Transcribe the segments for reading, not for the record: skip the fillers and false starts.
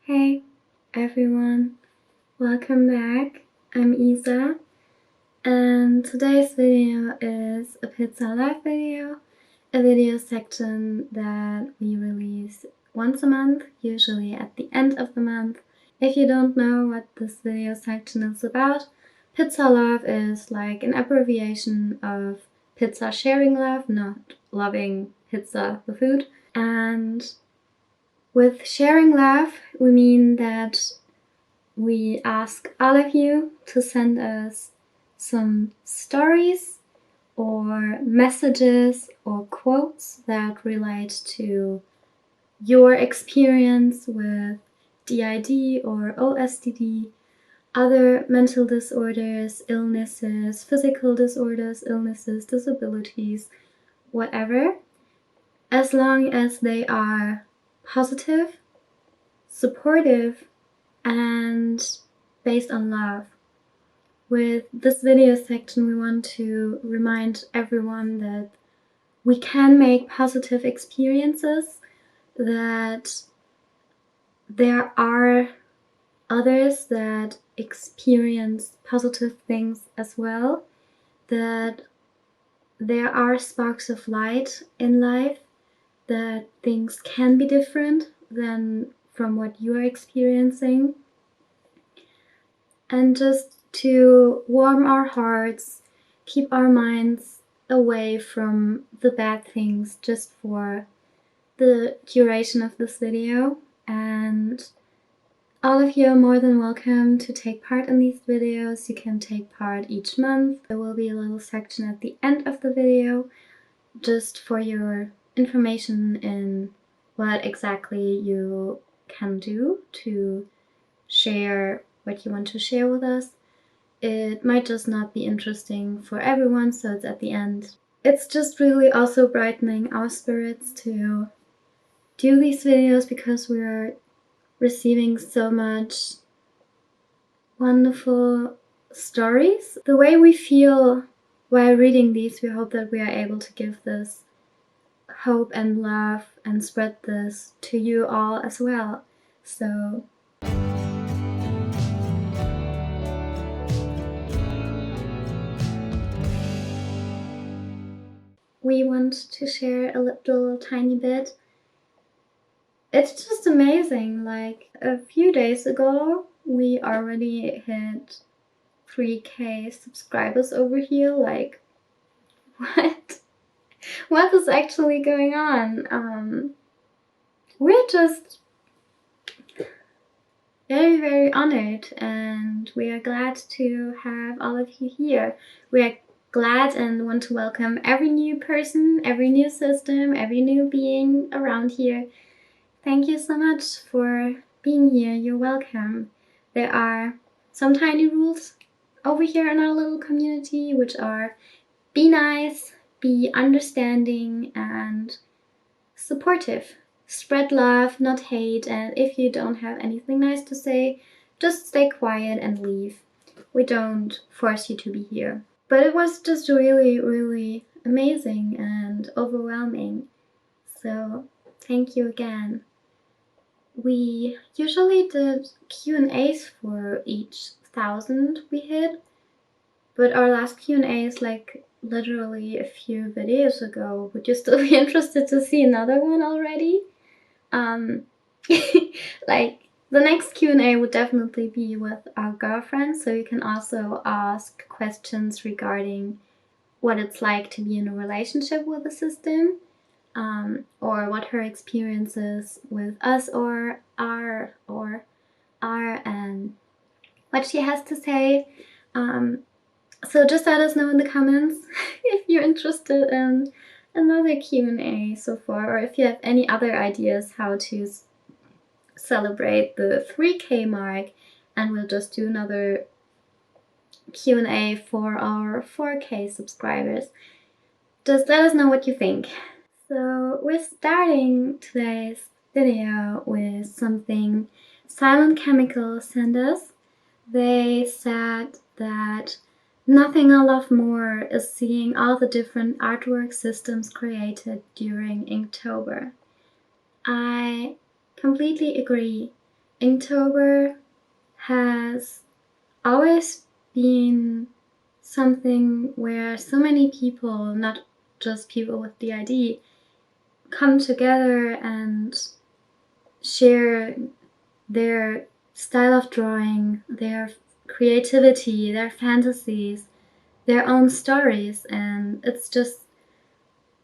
Hey everyone, welcome back. I'm Isa, and today's video is a PizzaLove video, a video section that we release once a month, usually at the end of the month. If you don't know what this video section is about, PizzaLove is like an abbreviation of pizza sharing love, not loving pizza, the food. And with sharing love, we mean that we ask all of you to send us some stories or messages or quotes that relate to your experience with DID or OSDD, other mental disorders, illnesses, physical disorders, illnesses, disabilities, whatever, as long as they are positive, supportive, and based on love. With this video section, we want to remind everyone that we can make positive experiences, that there are others that experience positive things as well, that there are sparks of light in life, that things can be different than from what you are experiencing. And just to warm our hearts, keep our minds away from the bad things just for the duration of this video. And all of you are more than welcome to take part in these videos. You can take part each month. There will be a little section at the end of the video just for your information in what exactly you can do to share what you want to share with us. It might just not be interesting for everyone, so it's at the end. It's just really also brightening our spirits to do these videos because we are receiving so much wonderful stories. The way we feel while reading these, we hope that we are able to give this hope and love and spread this to you all as well. So we want to share a little tiny bit. It's just amazing. Like a few days ago, we already hit 3K subscribers over here. Like, what? What is actually going on? We're just very, very honored, and we are glad to have all of you here. We are glad and want to welcome every new person, every new system, every new being around here. Thank you so much for being here. You're welcome. There are some tiny rules over here in our little community, which are be nice, be understanding, and supportive. Spread love, not hate, and if you don't have anything nice to say, just stay quiet and leave. We don't force you to be here. But it was just really, really amazing and overwhelming. So thank you again. We usually did Q&As for each 1,000 we hit, but our last Q&A is like literally a few videos ago. Would you still be interested to see another one already? Like the next Q&A would definitely be with our girlfriend, so you can also ask questions regarding what it's like to be in a relationship with the system, or what her experiences with us are, and what she has to say. So just let us know in the comments if you're interested in another Q&A so far, or if you have any other ideas how to celebrate the 3K mark, and we'll just do another Q&A for our 4K subscribers. Just let us know what you think. So we're starting today's video with something Silent Chemical sent us. They said that nothing I love more is seeing all the different artwork systems created during Inktober. I completely agree. Inktober has always been something where so many people, not just people with DID, come together and share their style of drawing, their creativity, their fantasies, their own stories, and it's just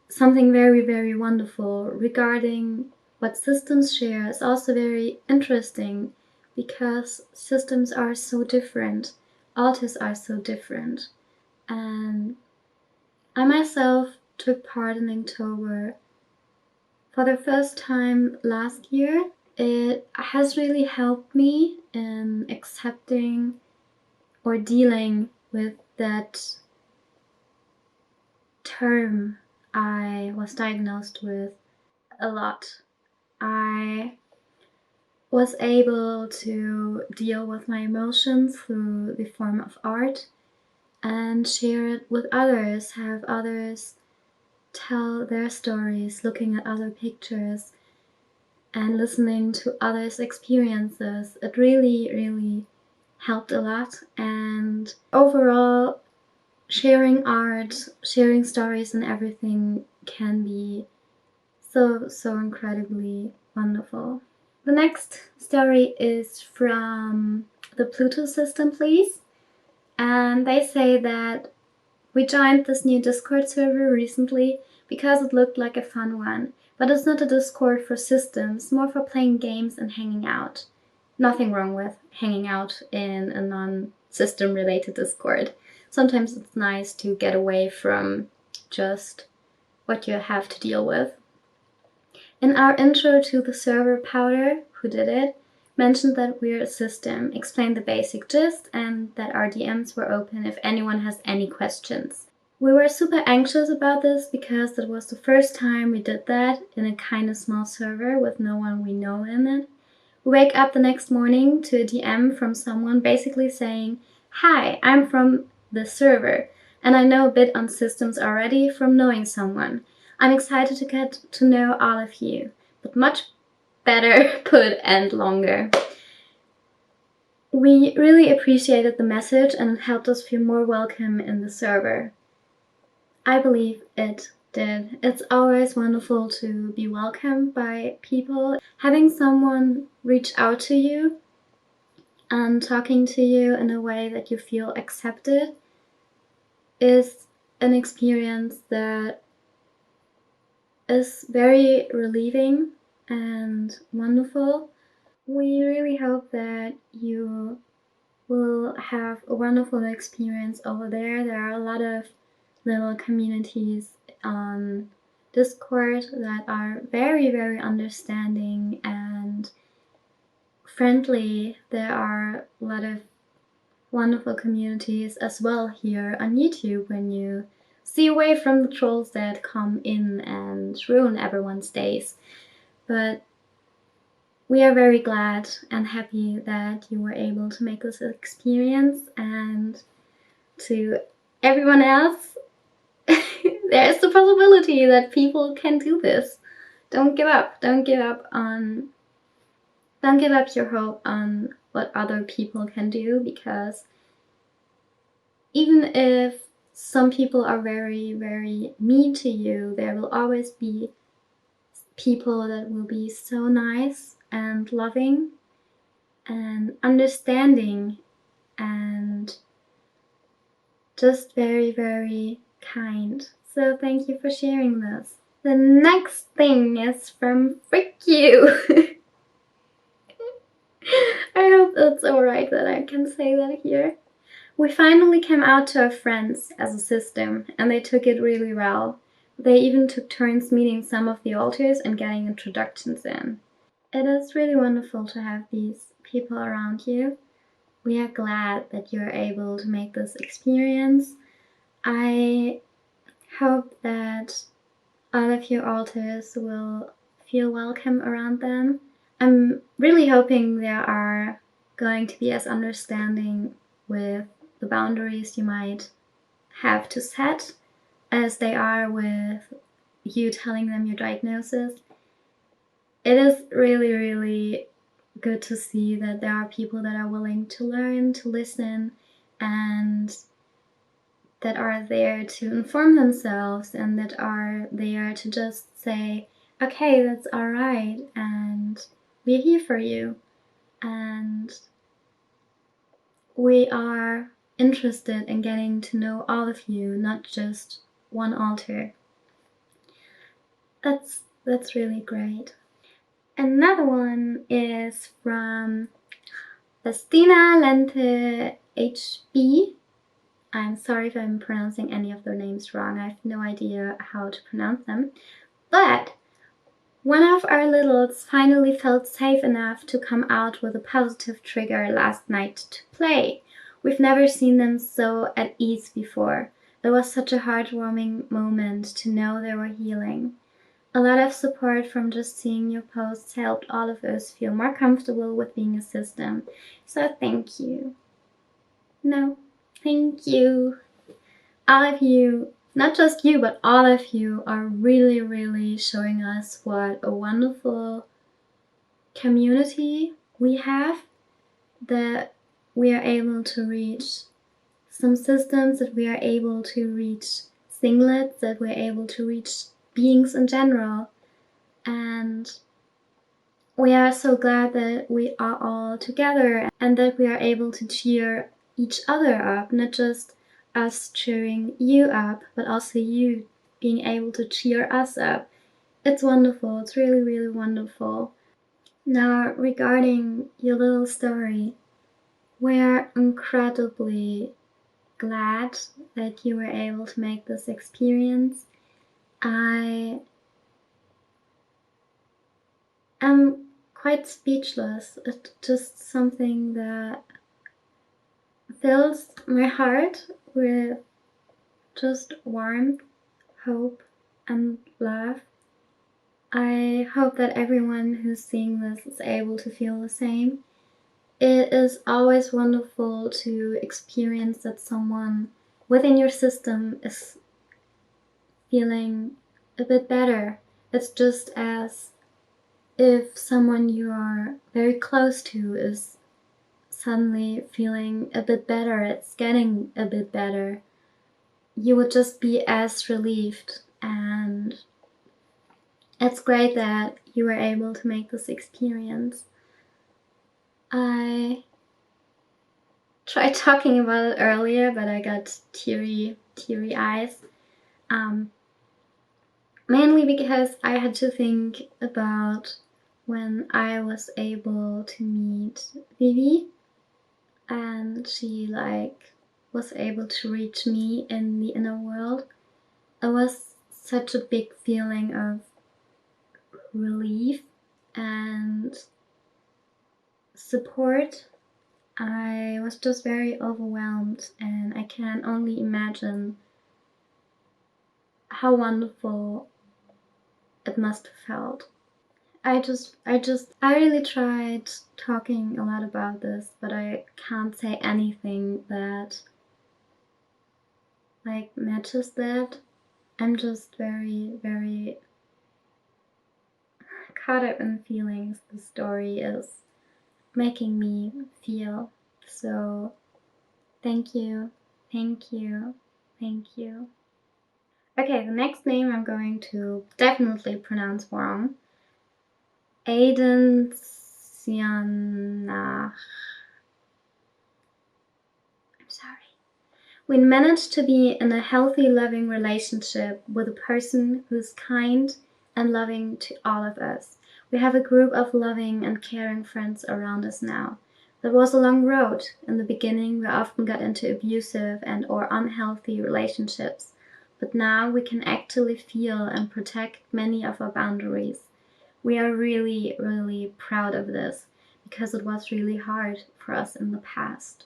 something very, very wonderful. Regarding what systems share is also very interesting because systems are so different, artists are so different, and I myself took part in Inktober for the first time last year. It has really helped me in accepting or dealing with that term I was diagnosed with a lot. I was able to deal with my emotions through the form of art and share it with others, have others tell their stories, looking at other pictures and listening to others' experiences. It really, really helped a lot. And overall, sharing art, sharing stories and everything can be so, so incredibly wonderful. The next story is from the Pluto system, please. And they say that we joined this new Discord server recently because it looked like a fun one, but it's not a Discord for systems, more for playing games and hanging out. Nothing wrong with hanging out in a non-system related Discord. Sometimes it's nice to get away from just what you have to deal with. In our intro to the server, Powder, who did it, mentioned that we're a system, explained the basic gist, and that our DMs were open if anyone has any questions. We were super anxious about this because it was the first time we did that in a kind of small server with no one we know in it. We wake up the next morning to a DM from someone basically saying, "Hi, I'm from the server, and I know a bit on systems already from knowing someone. I'm excited to get to know all of you, but much better put and longer." We really appreciated the message and it helped us feel more welcome in the server. I believe it did. It's always wonderful to be welcomed by people. Having someone reach out to you and talking to you in a way that you feel accepted is an experience that is very relieving and wonderful. We really hope that you will have a wonderful experience over there. There are a lot of little communities on Discord that are very, very understanding and friendly. There are a lot of wonderful communities as well here on YouTube when you see away from the trolls that come in and ruin everyone's days. But we are very glad and happy that you were able to make this experience, and to everyone else, there is the possibility that people can do this. Don't give up. Don't give up your hope on what other people can do, because even if some people are very, very mean to you, there will always be people that will be so nice and loving and understanding and just very, very kind. So thank you for sharing this. The next thing is from Frick You. I hope it's alright that I can say that here. We finally came out to our friends as a system, and they took it really well. They even took turns meeting some of the alters and getting introductions in. It is really wonderful to have these people around you. We are glad that you're able to make this experience. I hope that all of your alters will feel welcome around them. I'm really hoping they are going to be as understanding with the boundaries you might have to set as they are with you telling them your diagnosis. It is really, really good to see that there are people that are willing to learn, to listen, and that are there to inform themselves, and that are there to just say, okay, that's all right, and we're here for you, and we are interested in getting to know all of you, not just one alter. That's really great. Another one is from Estina Lente HB. I'm sorry if I'm pronouncing any of their names wrong. I have no idea how to pronounce them. But one of our littles finally felt safe enough to come out with a positive trigger last night to play. We've never seen them so at ease before. It was such a heartwarming moment to know they were healing. A lot of support from just seeing your posts helped all of us feel more comfortable with being a system. So thank you. No, thank you. All of you, not just you, but all of you are really, really showing us what a wonderful community we have, that we are able to reach some systems, that we are able to reach singlets, that we're able to reach beings in general. And we are so glad that we are all together and that we are able to cheer each other up, not just us cheering you up, but also you being able to cheer us up. It's wonderful. It's really, really wonderful. Now, regarding your little story, we're incredibly glad that you were able to make this experience. I am quite speechless. It's just something that fills my heart with just warmth, hope, and love. I hope that everyone who's seeing this is able to feel the same. It is always wonderful to experience that someone within your system is feeling a bit better. It's just as if someone you are very close to is suddenly feeling a bit better, it's getting a bit better. You would just be as relieved, and it's great that you were able to make this experience. I tried talking about it earlier, but I got teary eyes. Mainly because I had to think about when I was able to meet Vivi, and she was able to reach me in the inner world. It was such a big feeling of relief and support. I was just very overwhelmed, and I can only imagine how wonderful it must have felt. I really tried talking a lot about this, but I can't say anything that matches that. I'm just very, very caught up in feelings. The story is making me feel. So thank you, thank you, thank you. Okay, the next name I'm going to definitely pronounce wrong. Aiden Sianach. I'm sorry. We managed to be in a healthy, loving relationship with a person who's kind and loving to all of us. We have a group of loving and caring friends around us now. That was a long road. In the beginning, we often got into abusive and or unhealthy relationships. But now we can actively feel and protect many of our boundaries. We are really, really proud of this because it was really hard for us in the past.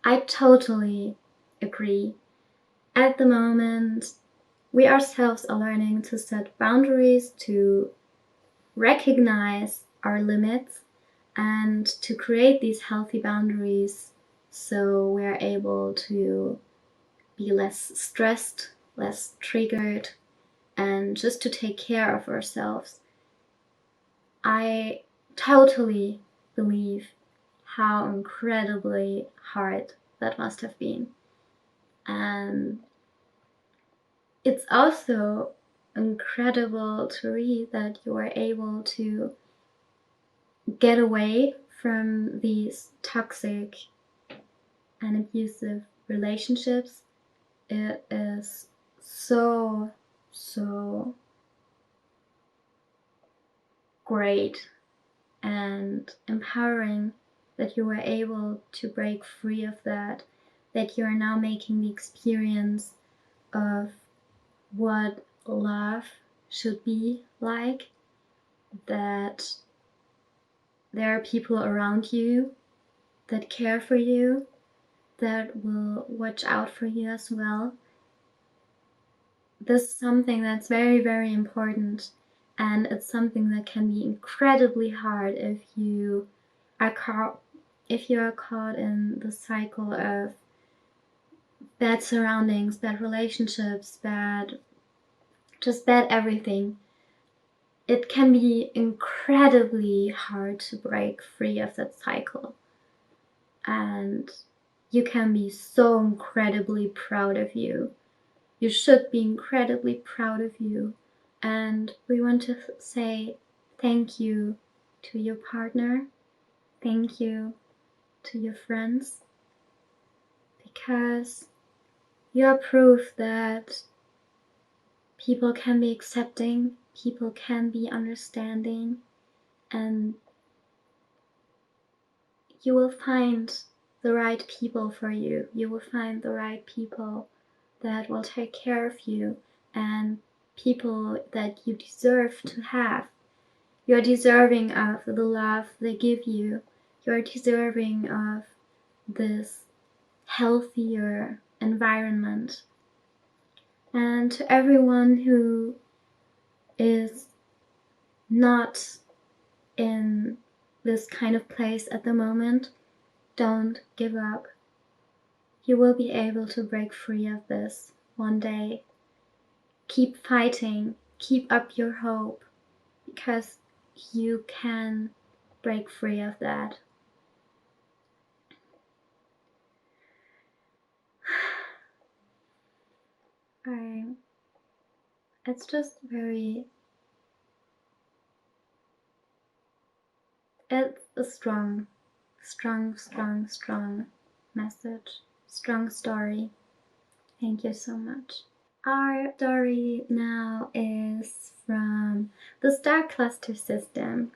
I totally agree. At the moment, we ourselves are learning to set boundaries, to recognize our limits, and to create these healthy boundaries so we're able to be less stressed, less triggered, and just to take care of ourselves. I totally believe how incredibly hard that must have been. And it's also incredible to read that you are able to get away from these toxic and abusive relationships. It is so great and empowering that you were able to break free of that, that you are now making the experience of what love should be like, that there are people around you that care for you, that will watch out for you as well. This is something that's very important, and it's something that can be incredibly hard if you are caught in the cycle of bad surroundings, bad relationships, bad everything. It can be incredibly hard to break free of that cycle, and you can be so incredibly proud of you. You should be incredibly proud of you, and we want to say thank you to your partner, thank you to your friends, because you are proof that people can be accepting, people can be understanding, and you will find the right people for you. You will find the right people that will take care of you, and people that you deserve to have. You're deserving of the love they give you. You're deserving of this healthier environment. And to everyone who is not in this kind of place at the moment, don't give up. You will be able to break free of this one day. Keep fighting, keep up your hope, because you can break free of that. It's just it's a strong message, strong story. Thank you so much. Our story now is from the star cluster system.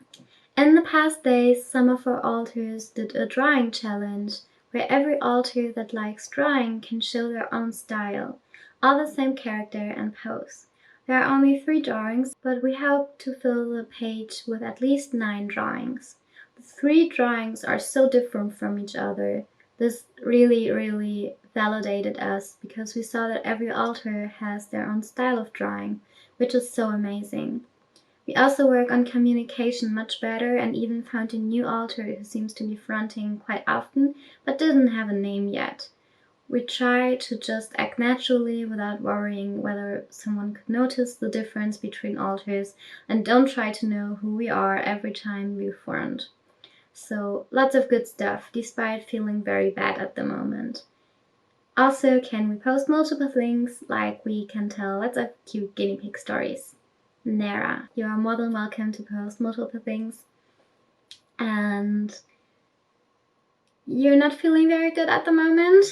In the past days, some of our alters did a drawing challenge, where every alter that likes drawing can show their own style, all the same character and pose. There are only 3 drawings, but we hope to fill the page with at least 9 drawings. The 3 drawings are so different from each other. This really validated us, because we saw that every alter has their own style of drawing, which is so amazing. We also work on communication much better, and even found a new alter who seems to be fronting quite often but doesn't have a name yet. We try to just act naturally without worrying whether someone could notice the difference between alters, and don't try to know who we are every time we front. So lots of good stuff, despite feeling very bad at the moment. Also, can we post multiple things, like we can tell lots of cute guinea pig stories. Nera, you are more than welcome to post multiple things. And you're not feeling very good at the moment?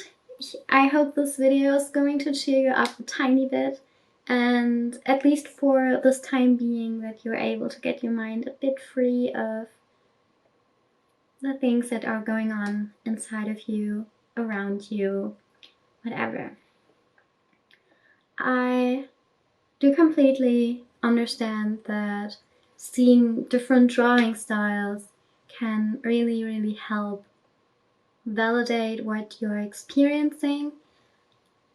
I hope this video is going to cheer you up a tiny bit, and at least for this time being, that you're able to get your mind a bit free of the things that are going on inside of you, around you, whatever. I do completely understand that seeing different drawing styles can really help validate what you're experiencing.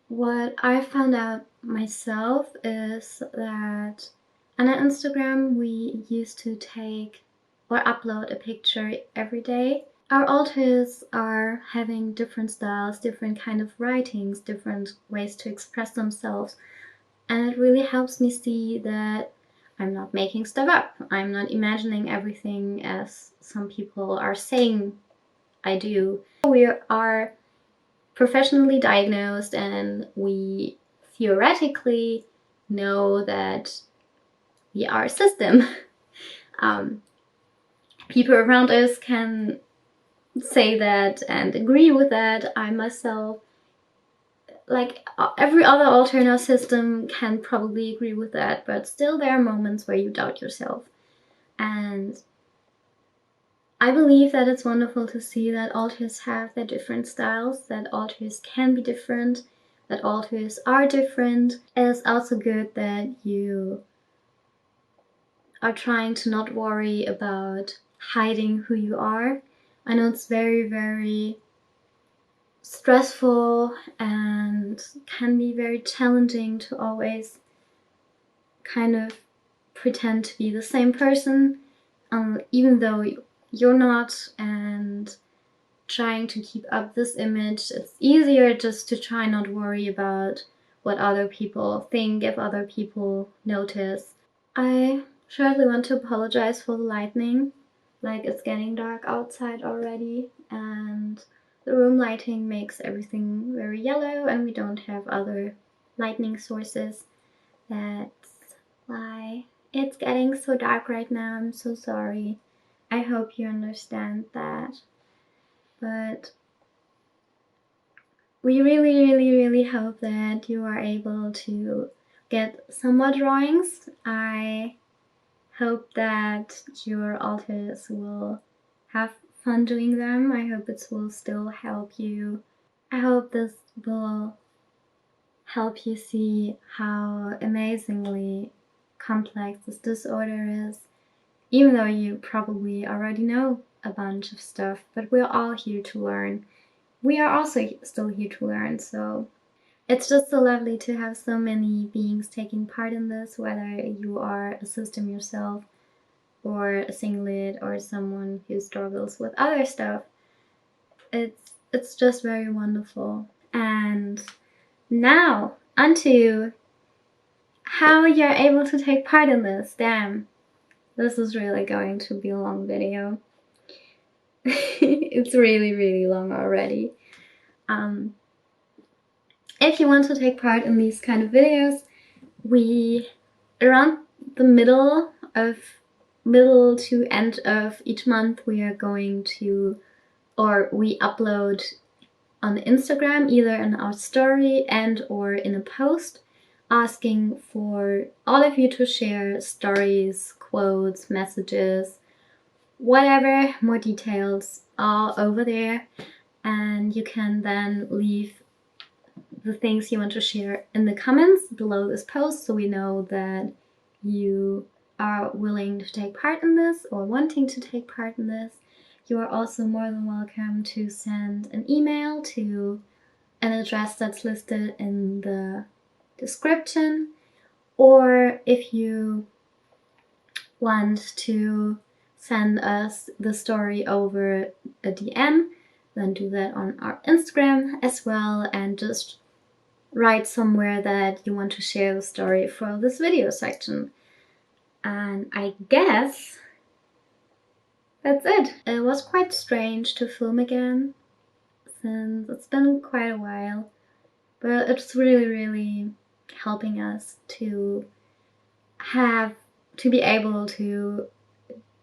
What I found out myself is that on our Instagram we used to take or upload a picture every day. Our alters are having different styles, different kind of writings, different ways to express themselves, and it really helps me see that I'm not making stuff up. I'm not imagining everything as some people are saying I do. We are professionally diagnosed and we theoretically know that we are a system. People around us can say that and agree with that. I myself, like every other alternate system, can probably agree with that, but still there are moments where you doubt yourself. And I believe that it's wonderful to see that alters have their different styles, that alters can be different, that alters are different. It's also good that you are trying to not worry about hiding who you are. I know it's very, very stressful and can be very challenging to always kind of pretend to be the same person, even though you're not, and trying to keep up this image. It's easier just to try not worry about what other people think, if other people notice. I shortly want to apologize for the lightning. Like, it's getting dark outside already and the room lighting makes everything very yellow and we don't have other lighting sources. That's why it's getting so dark right now. I'm so sorry. I hope you understand that. But we really hope that you are able to get some more drawings. I hope that your artists will have fun doing them. I hope it will still help you. I hope this will help you see how amazingly complex this disorder is, even though you probably already know a bunch of stuff, but we're all here to learn. We are also still here to learn, so it's just so lovely to have so many beings taking part in this, whether you are a system yourself or a singlet or someone who struggles with other stuff. It's just very wonderful. And now onto how you're able to take part in this. Damn, this is really going to be a long video. It's really long already. If you want to take part in these kind of videos, we, around the middle to end of each month, we are going to, or we upload on Instagram, either in our story and or in a post, asking for all of you to share stories, quotes, messages, whatever, more details, all over there. And you can then leave the things you want to share in the comments below this post, so we know that you are willing to take part in this or wanting to take part in this. You are also more than welcome to send an email to an address that's listed in the description, or if you want to send us the story over a DM, then do that on our Instagram as well, and just write somewhere that you want to share the story for this video section. And I guess that's it. It was quite strange to film again, since it's been quite a while, but it's really helping us to be able to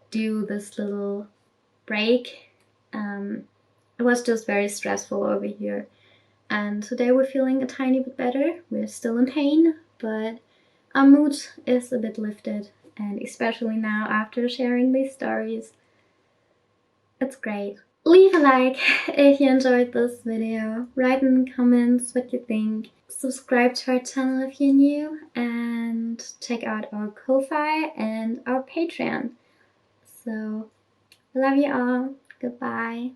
do this little break. It was just very stressful over here. And today we're feeling a tiny bit better. We're still in pain, but our mood is a bit lifted. And especially now after sharing these stories, it's great. Leave a like if you enjoyed this video. Write in the comments what you think. Subscribe to our channel if you're new. And check out our Ko-Fi and our Patreon. So, I love you all. Goodbye.